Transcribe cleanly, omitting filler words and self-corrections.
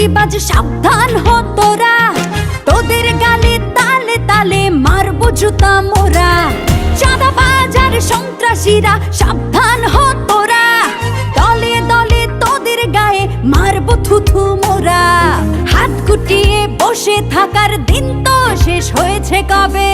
দুর্নীতিবাজ সাবধান হ তোরা, তোদের গালে তালে তালে মারবো জুতা মোরা। চাঁদাবাজ আর সন্ত্রাসীরা সাবধান হ তোরা, দলে দলে তোদের গায়ে মারবো থুথু মোরা। হাত গুটিয়ে বসে থাকার দিন তো শেষ হয়েছে কবে।